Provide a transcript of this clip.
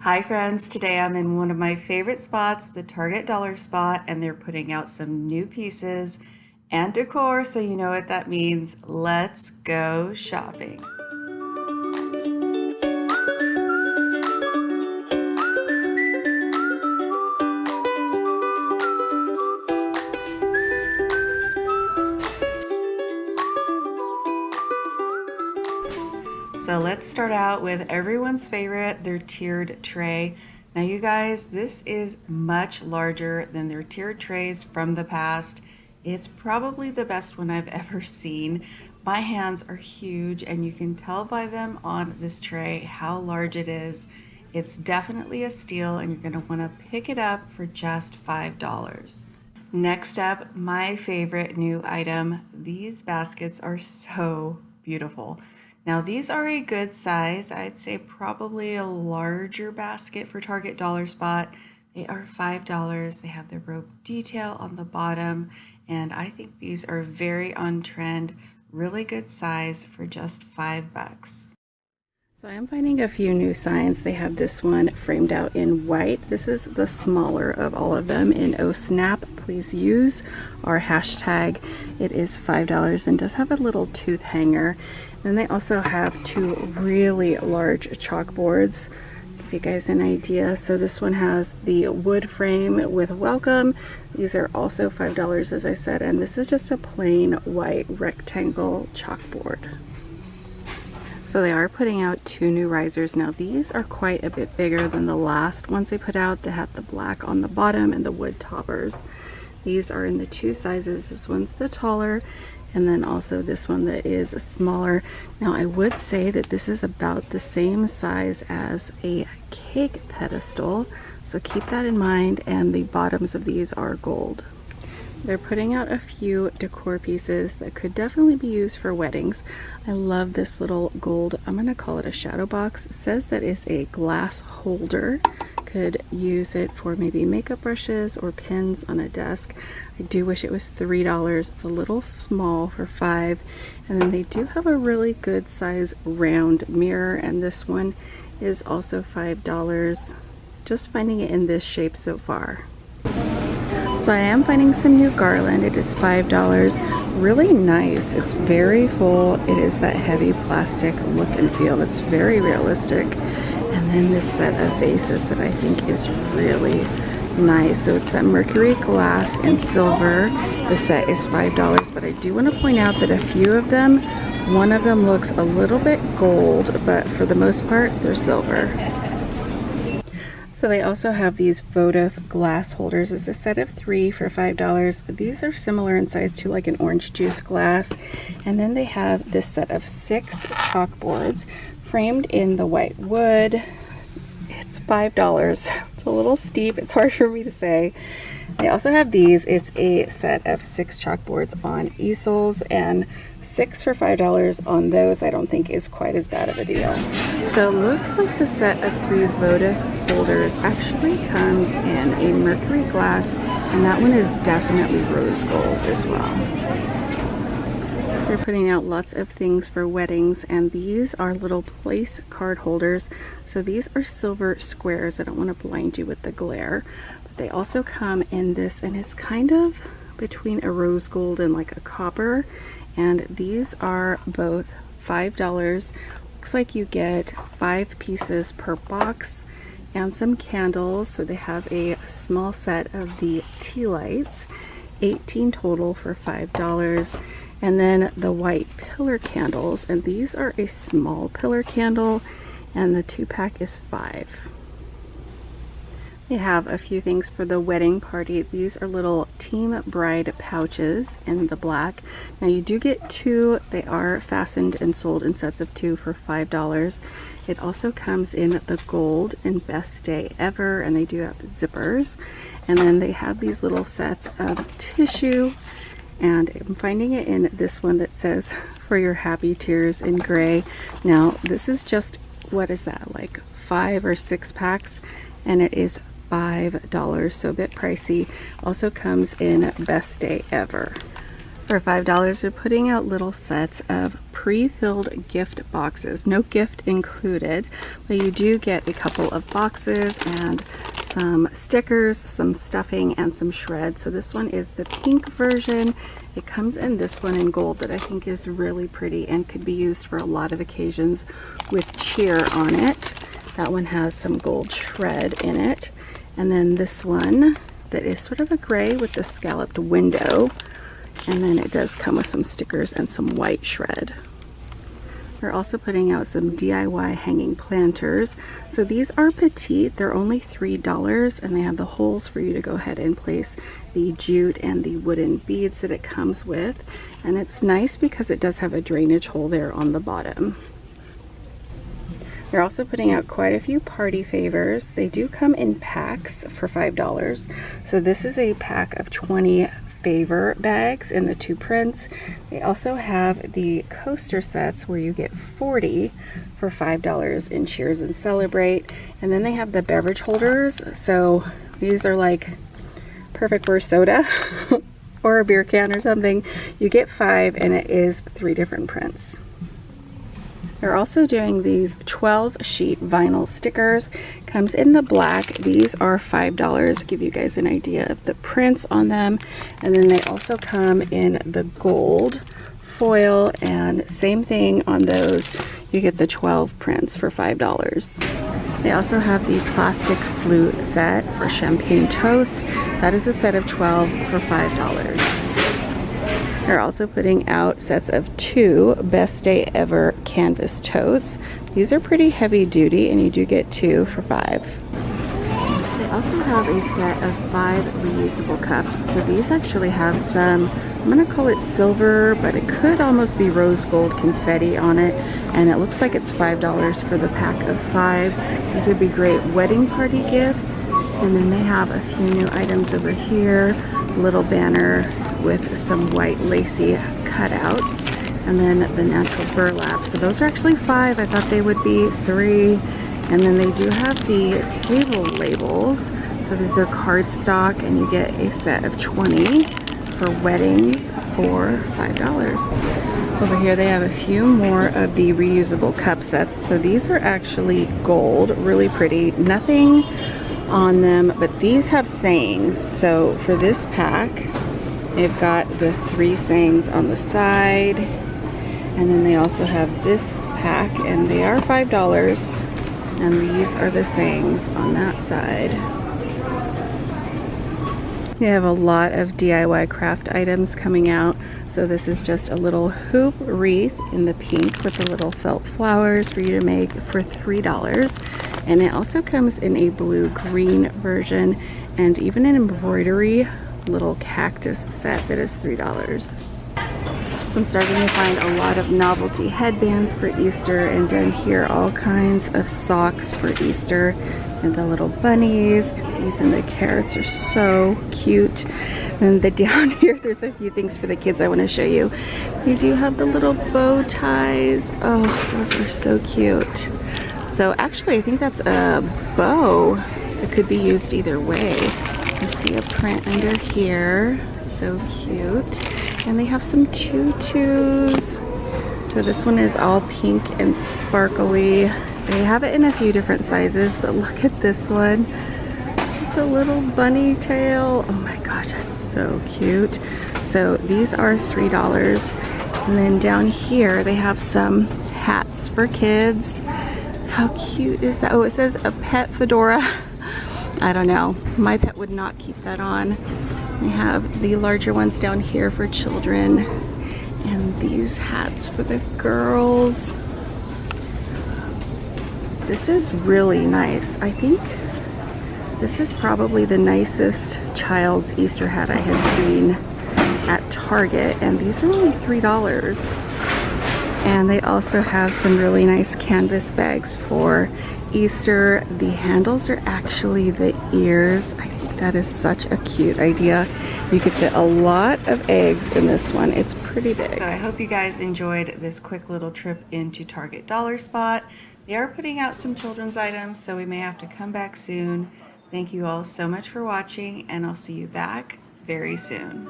Hi friends, today I'm in one of my favorite spots, the Target dollar spot, and they're putting out some new pieces and decor, so you know what that means. Let's go shopping. So let's start out with everyone's favorite, their tiered tray. Now you guys, this is much larger than their tiered trays from the past. It's probably the best one I've ever seen. My hands are huge and you can tell by them on this tray how large it is. It's definitely a steal and you're gonna wanna pick it up for just $5. Next up, my favorite new item. These baskets are so beautiful. Now these are a good size. I'd say probably a larger basket for Target Dollar Spot. They are $5. They have the rope detail on the bottom, and I think these are very on trend, really good size for just $5. So I am finding a few new signs. They have this one framed out in white. This is the smaller of all of them in Oh Snap. Please use our hashtag. It is $5 and does have a little tooth hanger. Then they also have two really large chalkboards. Give you guys an idea. So this one has the wood frame with welcome. These are also $5 as I said, and this is just a plain white rectangle chalkboard. So they are putting out two new risers. Now these are quite a bit bigger than the last ones they put out. They had the black on the bottom and the wood toppers. These are in the two sizes. This one's the taller, and then also this one that is smaller. Now I would say that this is about the same size as a cake pedestal, so keep that in mind, and the bottoms of these are gold. They're putting out a few decor pieces that could definitely be used for weddings. I love this little gold, I'm gonna call it a shadow box. It says that is a glass holder. Could use it for maybe makeup brushes or pins on a desk. I do wish it was $3. It's a little small for $5. And then they do have a really good size round mirror, and this one is also $5. Just finding it in this shape so far. So I am finding some new Garland. It is $5. Really nice. It's very full. It is that heavy plastic look and feel. It's very realistic. And then this set of vases that I think is really nice. So it's that mercury glass and silver. The set is $5, but I do want to point out that a few of them, one of them looks a little bit gold, but for the most part, they're silver. So they also have these Votive glass holders. It's a set of 3 for $5. These are similar in size to like an orange juice glass. And then they have this set of 6 chalkboards framed in the white wood. It's $5. It's a little steep. It's hard for me to say. They also have these. It's a set of 6 chalkboards on easels, and 6 for $5 on those I don't think is quite as bad of a deal. So it looks like the set of 3 Votive holders actually comes in a mercury glass, and that one is definitely rose gold as well. They're putting out lots of things for weddings, and these are little place card holders. So these are silver squares. I don't want to blind you with the glare, but they also come in this, and it's kind of between a rose gold and like a copper, and these are both $5. Looks like you get 5 pieces per box and some candles. So they have a small set of the tea lights, 18 total for $5. And then the white pillar candles, and these are a small pillar candle, and the 2-pack is $5. They have a few things for the wedding party. These are little team bride pouches in the black. Now you do get 2. They are fastened and sold in sets of 2 for $5. It also comes in the gold and best day ever, and they do have zippers. And then they have these little sets of tissue, and I'm finding it in this one that says for your happy tears in gray. Now this is just, what is that, like 5 or 6 packs, and it is $5, so a bit pricey. Also comes in best day ever. For $5, they're putting out little sets of pre-filled gift boxes. No gift included, but you do get a couple of boxes and some stickers, some stuffing, and some shreds. So this one is the pink version. It comes in this one in gold that I think is really pretty and could be used for a lot of occasions with cheer on it. That one has some gold shred in it. And then this one that is sort of a gray with the scalloped window. And then it does come with some stickers and some white shred. They're also putting out some DIY hanging planters. So these are petite, they're only $3, and they have the holes for you to go ahead and place the jute and the wooden beads that it comes with. And it's nice because it does have a drainage hole there on the bottom. They're also putting out quite a few party favors. They do come in packs for $5. So this is a pack of 20 favor bags in the 2 prints. They also have the coaster sets where you get 40 for $5 in Cheers and Celebrate. And then they have the beverage holders. So these are like perfect for soda or a beer can or something. You get 5 and it is 3 different prints. They're also doing these 12 sheet vinyl stickers. Comes in the black. These are $5. Give you guys an idea of the prints on them. And then they also come in the gold foil, and same thing on those. You get the 12 prints for $5. They also have the plastic flute set for champagne toast. That is a set of 12 for $5. They're also putting out sets of 2 Best Day Ever canvas totes. These are pretty heavy duty and you do get 2 for $5. They also have a set of 5 reusable cups. So these actually have some, I'm gonna call it silver, but it could almost be rose gold confetti on it. And it looks like it's $5 for the pack of 5. These would be great wedding party gifts. And then they have a few new items over here. Little banner with some white lacy cutouts, and then the natural burlap. So those are actually 5. I thought they would be 3. And then they do have the table labels. So these are cardstock, and you get a set of 20 for weddings for $5. Over here they have a few more of the reusable cup sets. So these are actually gold, really pretty. Nothing on them, but these have sayings. So for this pack, they've got the 3 sayings on the side, and then they also have this pack, and they are $5, and these are the sayings on that side. They have a lot of DIY craft items coming out. So this is just a little hoop wreath in the pink with the little felt flowers for you to make for $3. And it also comes in a blue-green version and even an embroidery little cactus set that is $3. So I'm starting to find a lot of novelty headbands for Easter, and down here all kinds of socks for Easter, and the little bunnies, and these and the carrots are so cute. And then down here there's a few things for the kids I want to show you. They do have the little bow ties. Oh, those are so cute. So actually I think that's a bow that could be used either way. I see a print under here, so cute. And they have some tutus. So this one is all pink and sparkly. They have it in a few different sizes, but look at this one. The little bunny tail. Oh my gosh, that's so cute. So these are $3. And then down here they have some hats for kids. How cute is that? Oh, it says a pet fedora. I don't know. My pet would not keep that on. They have the larger ones down here for children, and these hats for the girls. This is really nice. I think this is probably the nicest child's Easter hat I have seen at Target, and these are only $3. And they also have some really nice canvas bags for Easter. The handles are actually the ears. I think that is such a cute idea. You could fit a lot of eggs in this one. It's pretty big. So I hope you guys enjoyed this quick little trip into Target Dollar Spot. They are putting out some children's items, so we may have to come back soon. Thank you all so much for watching, and I'll see you back very soon.